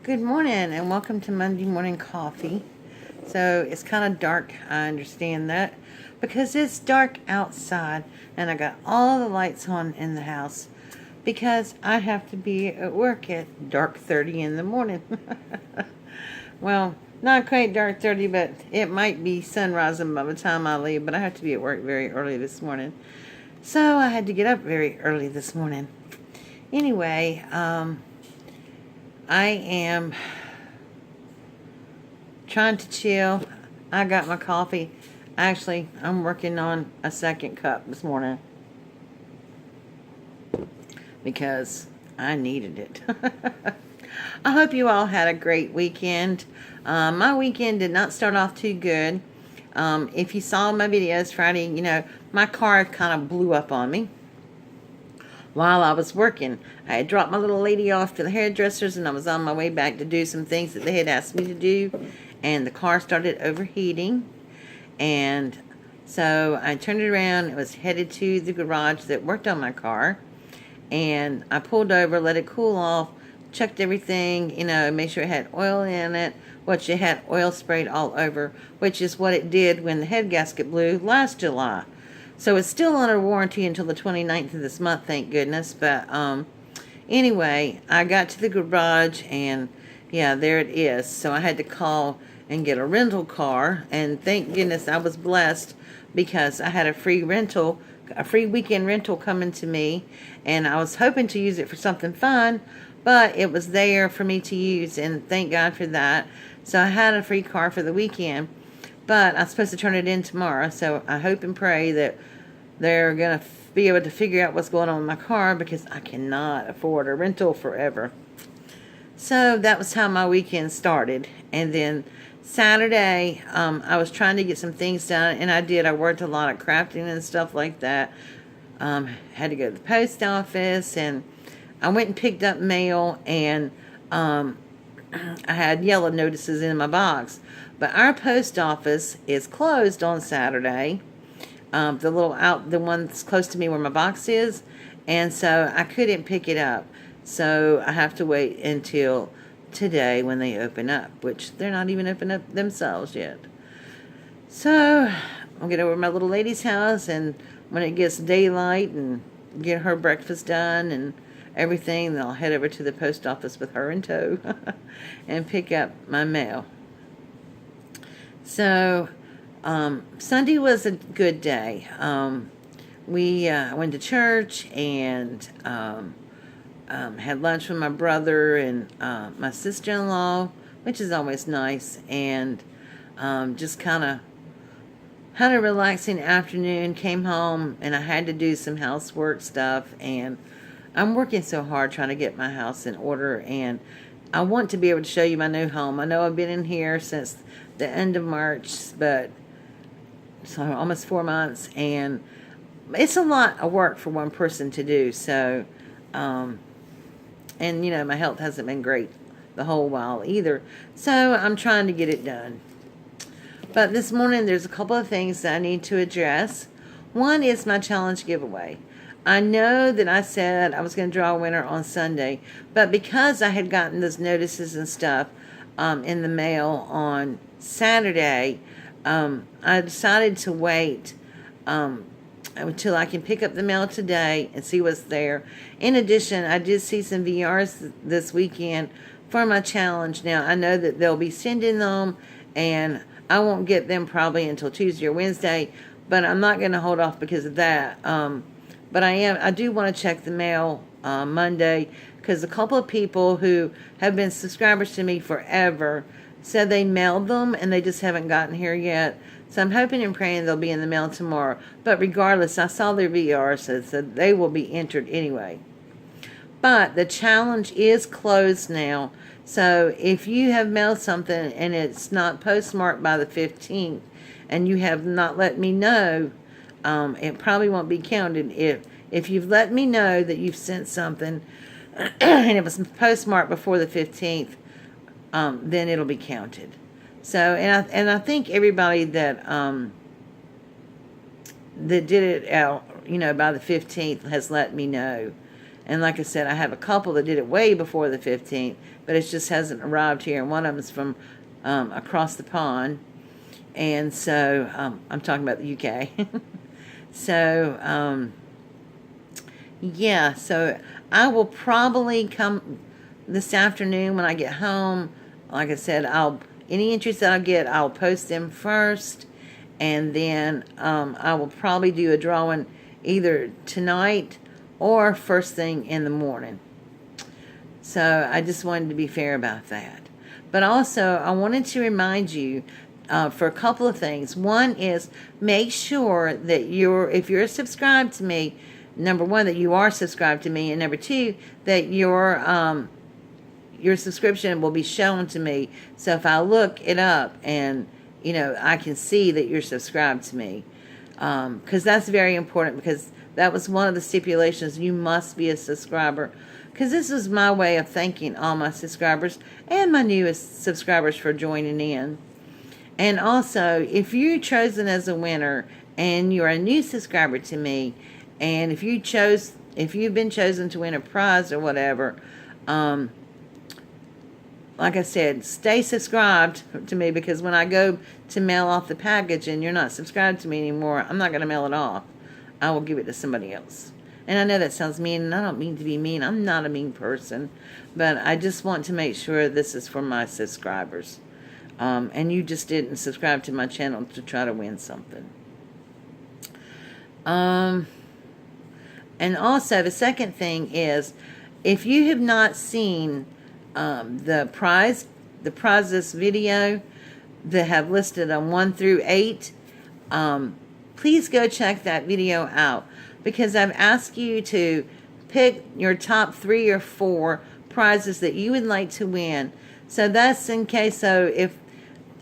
Good morning and welcome to Monday Morning Coffee. So it's kind of dark, I understand that, because it's dark outside and I got all the lights on in the house because I have to be at work at dark 30 in the morning. Well, not quite dark 30, but it might be sunrising by the time I leave, but I have to be at work very early this morning. So I had to get up very early this morning. Anyway, I am trying to chill. I got my coffee. Actually, I'm working on a second cup this morning because I needed it. I hope you all had a great weekend. My weekend did not start off too good. If you saw my videos Friday, my car kind of blew up on me while I was working. I had dropped my little lady off to the hairdressers and I was on my way back to do some things that they had asked me to do, and the car started overheating, and so I turned it around. It was headed to the garage that worked on my car, and I pulled over, let it cool off, checked everything, made sure it had oil in it, which it had oil sprayed all over, which is what it did when the head gasket blew last July. So it's still under warranty until the 29th of this month, thank goodness. But anyway, I got to the garage and yeah, there it is. So I had to call and get a rental car, and thank goodness I was blessed because I had a free weekend rental coming to me, and I was hoping to use it for something fun, but it was there for me to use, and thank God for that. So I had a free car for the weekend, but I'm supposed to turn it in tomorrow, so I hope and pray that they're going to be able to figure out what's going on with my car because I cannot afford a rental forever. So that was how my weekend started. And then Saturday, I was trying to get some things done, and I did. I worked a lot of crafting and stuff like that. Had to go to the post office, and I went and picked up mail, and I had yellow notices in my box. But our post office is closed on Saturday. The one that's close to me where my box is, and so I couldn't pick it up. So I have to wait until today when they open up, which they're not even open up themselves yet. So I'll get over to my little lady's house, and when it gets daylight and get her breakfast done and everything, then I'll head over to the post office with her in tow and pick up my mail. So Sunday was a good day. We went to church and had lunch with my brother and my sister-in-law, which is always nice, and just kind of had a relaxing afternoon. Came home and I had to do some housework stuff, and I'm working so hard trying to get my house in order, and I want to be able to show you my new home. I know I've been in here since the end of March, but so almost 4 months, and it's a lot of work for one person to do. So and my health hasn't been great the whole while either, so I'm trying to get it done. But this morning there's a couple of things that I need to address. One is my challenge giveaway. I know that I said I was going to draw a winner on Sunday, but because I had gotten those notices and stuff in the mail on Saturday, I decided to wait until I can pick up the mail today and see what's there. In addition, I did see some VRs this weekend for my challenge. Now, I know that they'll be sending them, and I won't get them probably until Tuesday or Wednesday, but I'm not going to hold off because of that. But I do want to check the mail Monday, because a couple of people who have been subscribers to me forever said they mailed them and they just haven't gotten here yet. So I'm hoping and praying they'll be in the mail tomorrow. But regardless, I saw their VR, so they will be entered anyway. But the challenge is closed now. So if you have mailed something and it's not postmarked by the 15th and you have not let me know, it probably won't be counted. If you've let me know that you've sent something and it was postmarked before the 15th, then it'll be counted. So, and I think everybody that did it out, by the 15th has let me know. And like I said, I have a couple that did it way before the 15th, but it just hasn't arrived here. And one of them is from across the pond. And so, I'm talking about the UK. So, yeah, so I will probably come this afternoon when I get home. Like I said, any entries that I get, I'll post them first. And then I will probably do a drawing either tonight or first thing in the morning. So I just wanted to be fair about that. But also, I wanted to remind you for a couple of things. One is make sure that if you're subscribed to me, number one, that you are subscribed to me, and number two, that your subscription will be shown to me. So if I look it up and, I can see that you're subscribed to me. Because that's very important, because that was one of the stipulations. You must be a subscriber. Because this is my way of thanking all my subscribers and my newest subscribers for joining in. And also, if you're chosen as a winner and you're a new subscriber to me, and if you've been chosen to win a prize or whatever, like I said, stay subscribed to me, because when I go to mail off the package and you're not subscribed to me anymore, I'm not going to mail it off. I will give it to somebody else. And I know that sounds mean, and I don't mean to be mean. I'm not a mean person. But I just want to make sure this is for my subscribers. And you just didn't subscribe to my channel to try to win something. And also, the second thing is, if you have not seen the prizes video that have listed on 1 through 8, please go check that video out, because I've asked you to pick your top 3 or 4 prizes that you would like to win. So that's in case, so if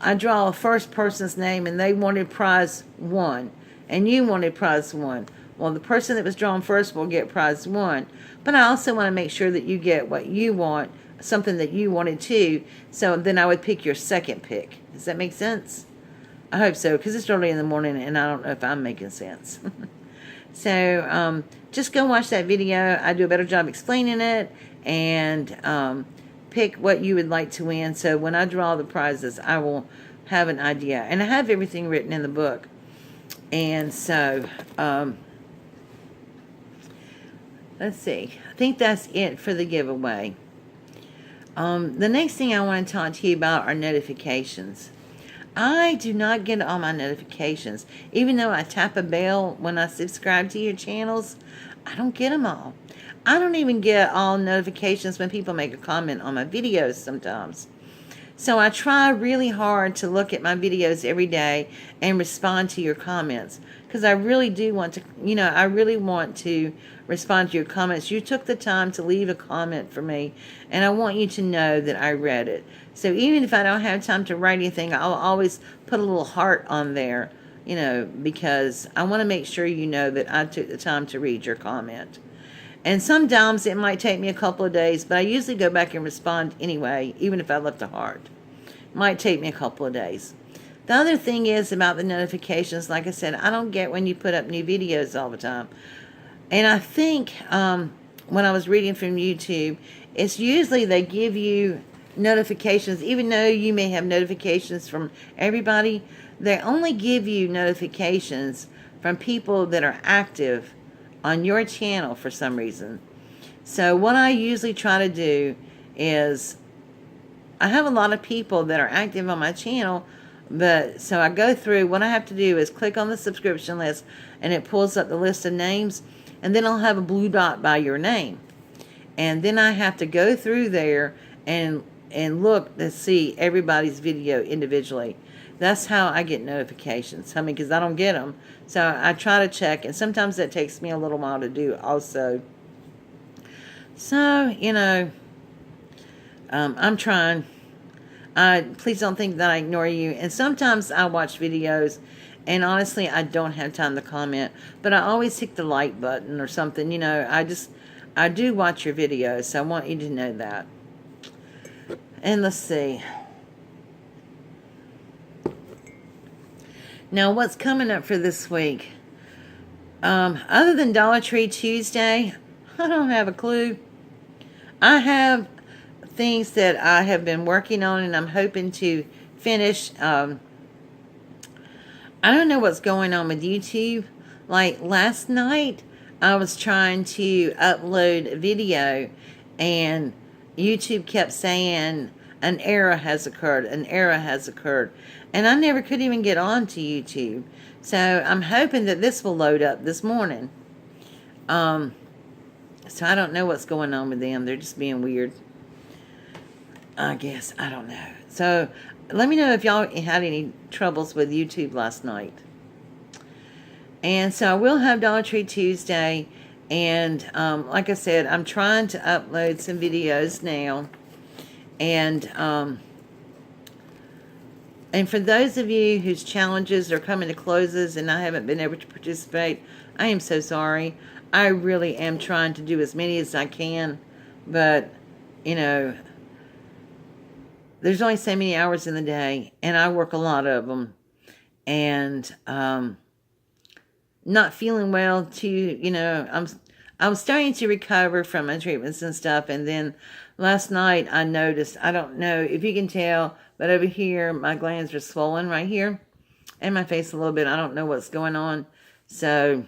I draw a first person's name and they wanted prize 1 and you wanted prize 1, well, the person that was drawn first will get prize 1. But I also want to make sure that you get what you want, something that you wanted too. So then I would pick your second pick. Does that make sense? I hope so, because it's early in the morning and I don't know if I'm making sense. So just go watch that video. I do a better job explaining it, and pick what you would like to win. So when I draw the prizes, I will have an idea. And I have everything written in the book. And so, let's see. I think that's it for the giveaway. The next thing I want to talk to you about are notifications. I do not get all my notifications. Even though I tap a bell when I subscribe to your channels, I don't get them all. I don't even get all notifications when people make a comment on my videos sometimes. So I try really hard to look at my videos every day and respond to your comments, because I really do want to, I really want to respond to your comments. You took the time to leave a comment for me, and I want you to know that I read it. So even if I don't have time to write anything, I'll always put a little heart on there, because I want to make sure you know that I took the time to read your comment. And sometimes it might take me a couple of days, but I usually go back and respond anyway, even if I left a heart. It might take me a couple of days. The other thing is about the notifications. Like I said, I don't get when you put up new videos all the time. And I think when I was reading from YouTube, it's usually they give you notifications, even though you may have notifications from everybody, they only give you notifications from people that are active on your channel for some reason. So what I usually try to do is, I have a lot of people that are active on my channel, but so I go through, what I have to do is click on the subscription list, and it pulls up the list of names, and then I'll have a blue dot by your name. And then I have to go through there and look to see everybody's video individually. That's how I get notifications. because I don't get them. So I try to check, and sometimes that takes me a little while to do also. So, I'm trying. Please don't think that I ignore you. And sometimes I watch videos, and honestly, I don't have time to comment. But I always hit the like button or something. I do watch your videos, so I want you to know that. And let's see. Now, what's coming up for this week? Other than Dollar Tree Tuesday, I don't have a clue. I have things that I have been working on and I'm hoping to finish. I don't know what's going on with YouTube. Like last night, I was trying to upload a video and YouTube kept saying an error has occurred, an error has occurred. And I never could even get on to YouTube. So I'm hoping that this will load up this morning. So I don't know what's going on with them. They're just being weird. I guess. I don't know. So let me know if y'all had any troubles with YouTube last night. And so I will have Dollar Tree Tuesday. And like I said, I'm trying to upload some videos now. And for those of you whose challenges are coming to closes and I haven't been able to participate, I am so sorry. I really am trying to do as many as I can. But, you know, there's only so many hours in the day, and I work a lot of them, and not feeling well too. You know, I'm starting to recover from my treatments and stuff, and then last night I noticed, I don't know if you can tell, but over here my glands are swollen right here, and my face a little bit. I don't know what's going on, so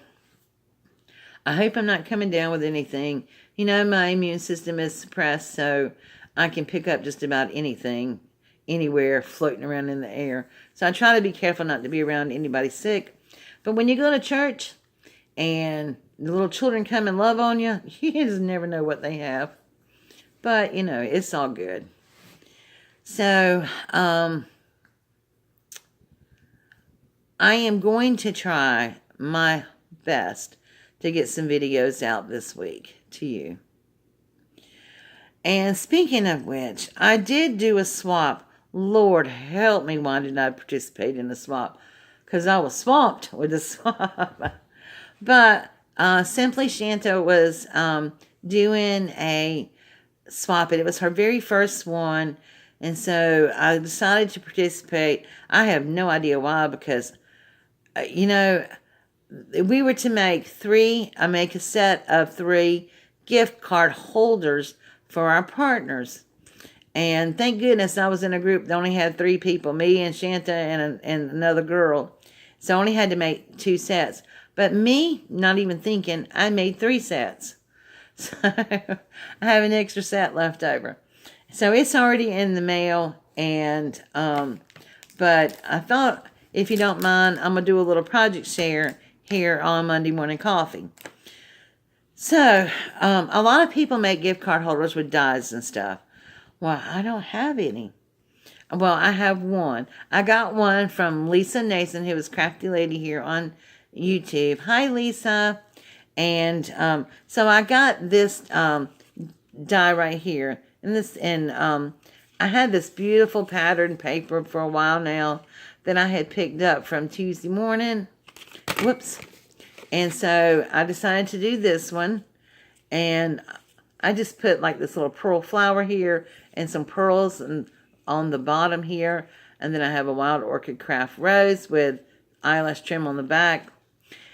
I hope I'm not coming down with anything. You know, my immune system is suppressed, so I can pick up just about anything, anywhere, floating around in the air. So I try to be careful not to be around anybody sick. But when you go to church and the little children come and love on you, you just never know what they have. But, you know, it's all good. So, I am going to try my best to get some videos out this week to you. And speaking of which, I did do a swap. Lord help me, why did I participate in the swap? Because I was swamped with the swap. But Simply Shanta was doing a swap. It was her very first one. And so I decided to participate. I have no idea why, because, you know, we were to make a set of 3 gift card holders for our partners. And thank goodness I was in a group that only had 3 people, me and Shanta and another girl. So I only had to make 2 sets. But me, not even thinking, I made 3 sets. So I have an extra set left over. So it's already in the mail. And but I thought, if you don't mind, I'm going to do a little project share here on Monday Morning Coffee. So, a lot of people make gift card holders with dies and stuff. Well, I don't have any. Well, I have one. I got one from Lisa Nason, who is Crafty Lady here on YouTube. Hi, Lisa. And so I got this die right here. And I had this beautiful patterned paper for a while now that I had picked up from Tuesday morning. Whoops. And so I decided to do this one. And I just put like this little pearl flower here and some pearls on the bottom here. And then I have a Wild Orchid Craft Rose with eyelash trim on the back.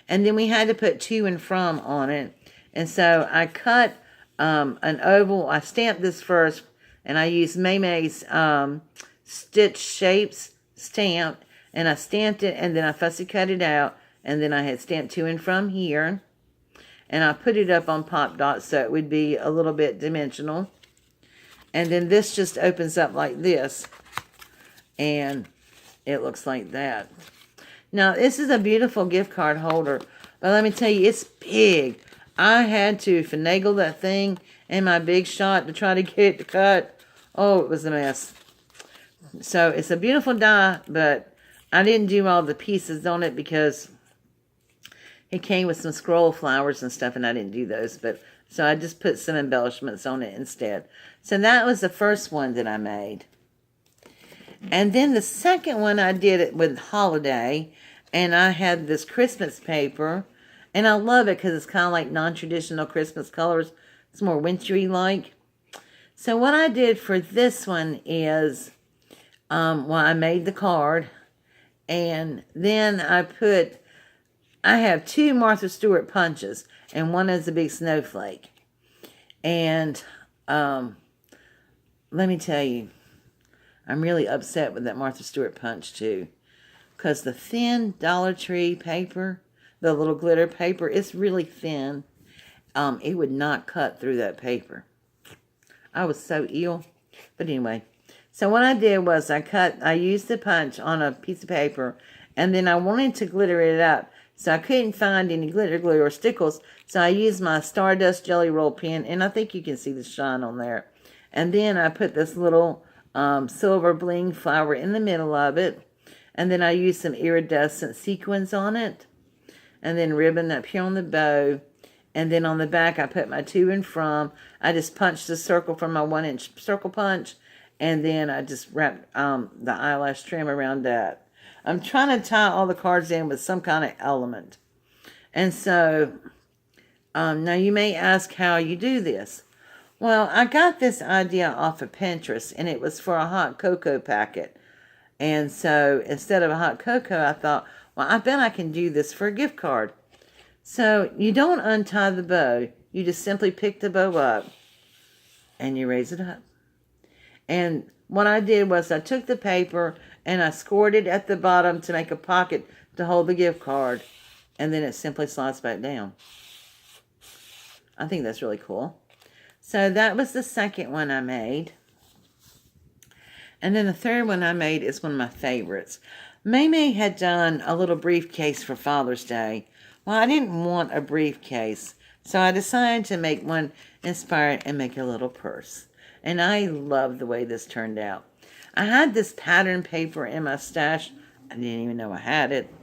And then we had to put to and from on it. And so I cut an oval. I stamped this first. And I used May's Stitch Shapes stamp. And I stamped it and then I fussy cut it out. And then I had stamped to and from here. And I put it up on Pop Dot so it would be a little bit dimensional. And then this just opens up like this. And it looks like that. Now, this is a beautiful gift card holder. But let me tell you, it's big. I had to finagle that thing in my Big Shot to try to get it to cut. Oh, it was a mess. So, it's a beautiful die, but I didn't do all the pieces on it because it came with some scroll flowers and stuff, and I didn't do those. But so I just put some embellishments on it instead. So that was the first one that I made. And then the second one I did it with Holiday. And I had this Christmas paper. And I love it because it's kind of like non-traditional Christmas colors. It's more wintry-like. So what I did for this one is, I made the card. And then I have 2 Martha Stewart punches, and one is a big snowflake. And let me tell you, I'm really upset with that Martha Stewart punch too. Because the thin Dollar Tree paper, the little glitter paper, it's really thin. It would not cut through that paper. I was so ill. But anyway, so what I did was I used the punch on a piece of paper, and then I wanted to glitter it up. So I couldn't find any glitter glue or stickles, so I used my Stardust Jelly Roll pen, and I think you can see the shine on there. And then I put this little silver bling flower in the middle of it, and then I used some iridescent sequins on it, and then ribbon up here on the bow. And then on the back, I put my to and from. I just punched a circle from my 1-inch circle punch. And then I just wrapped the eyelash trim around that. I'm trying to tie all the cards in with some kind of element. And so, now you may ask how you do this. Well, I got this idea off of Pinterest. And it was for a hot cocoa packet. And so, instead of a hot cocoa, I thought, well, I bet I can do this for a gift card. So you don't untie the bow. You just simply pick the bow up and you raise it up. And what I did was I took the paper and I scored it at the bottom to make a pocket to hold the gift card. And then it simply slides back down. I think that's really cool. So that was the second one I made. And then the third one I made is one of my favorites. Maymay had done a little briefcase for Father's Day. Well, I didn't want a briefcase, so I decided to make one inspired and make a little purse. And I love the way this turned out. I had this pattern paper in my stash. I didn't even know I had it.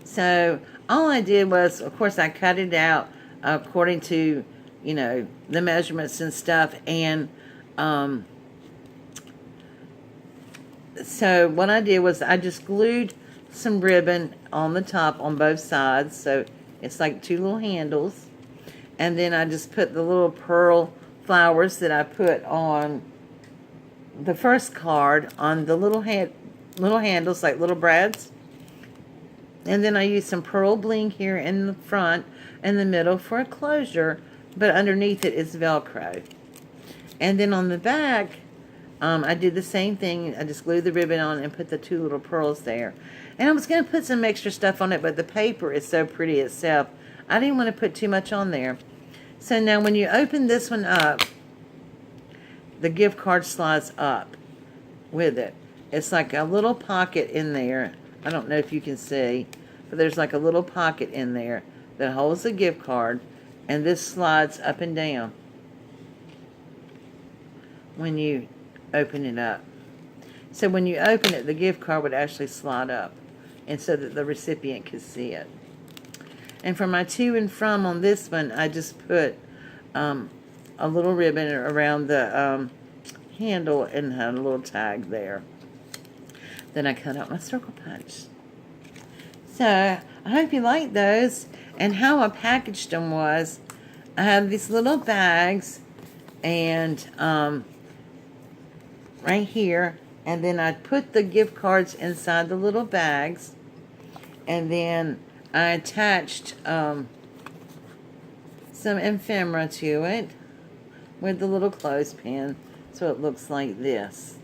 So all I did was, of course, I cut it out according to, the measurements and stuff. And so what I did was I just glued some ribbon on the top on both sides, so it's like two little handles. And then I just put the little pearl flowers that I put on the first card on the little handles, like little brads. And then I used some pearl bling here in the front and the middle for a closure, but underneath it is Velcro. And then on the back, I did the same thing. I just glued the ribbon on and put the two little pearls there. And I was going to put some extra stuff on it, but the paper is so pretty itself. I didn't want to put too much on there. So now when you open this one up, the gift card slides up with it. It's like a little pocket in there. I don't know if you can see, but there's like a little pocket in there that holds the gift card, and this slides up and down when you open it up. So when you open it, the gift card would actually slide up, and so that the recipient could see it. And for my to and from on this one, I just put a little ribbon around the handle and had a little tag there. Then I cut out my circle punch. So I hope you like those. And how I packaged them was, I have these little bags, and right here, and then I put the gift cards inside the little bags, and then I attached some ephemera to it with the little clothespin, so it looks like this.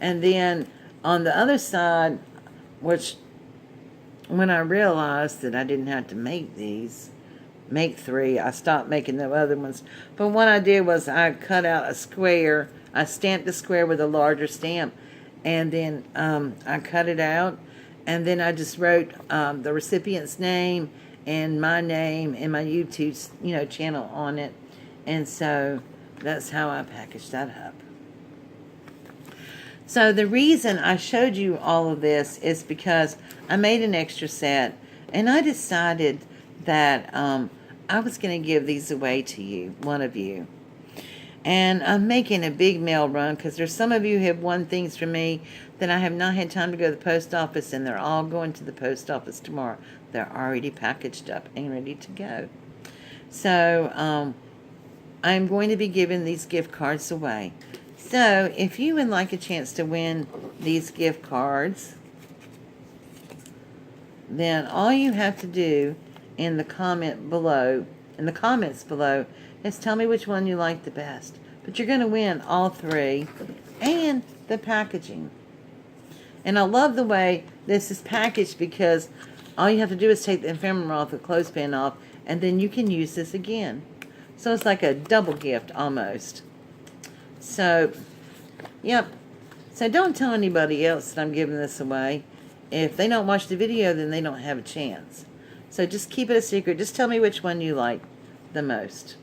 And then on the other side, which when I realized that I didn't have to make three, I stopped making the other ones. But what I did was I cut out a square. I stamped the square with a larger stamp, and then I cut it out, and then I just wrote the recipient's name and my name and my YouTube channel on it. And so that's how I packaged that up. So the reason I showed you all of this is because I made an extra set, and I decided that I was going to give these away to you, one of you. And I'm making a big mail run because there's some of you who have won things from me that I have not had time to go to the post office, and they're all going to the post office tomorrow. They're already packaged up and ready to go. So I'm going to be giving these gift cards away. So if you would like a chance to win these gift cards, then all you have to do in the comment below in the comments below is tell me which one you like the best. But you're going to win all three and the packaging. And I love the way this is packaged because all you have to do is take the ephemera off, the clothespin off, and then you can use this again. So it's like a double gift almost. So, yep. So don't tell anybody else that I'm giving this away. If they don't watch the video, then they don't have a chance. So just keep it a secret. Just tell me which one you like the most.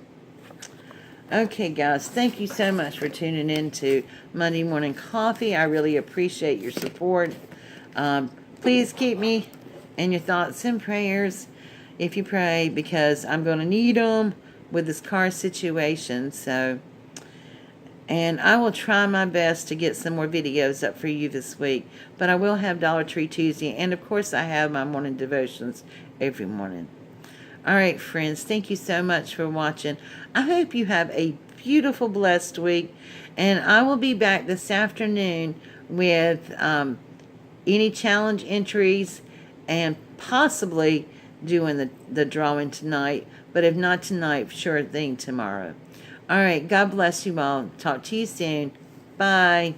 Okay, guys, thank you so much for tuning in to Monday Morning Coffee. I really appreciate your support. Please keep me in your thoughts and prayers if you pray, because I'm going to need them with this car situation. And I will try my best to get some more videos up for you this week. But I will have Dollar Tree Tuesday. And, of course, I have my morning devotions every morning. All right, friends, thank you so much for watching. I hope you have a beautiful, blessed week. And I will be back this afternoon with any challenge entries and possibly doing the drawing tonight. But if not tonight, sure thing tomorrow. All right, God bless you all. Talk to you soon. Bye.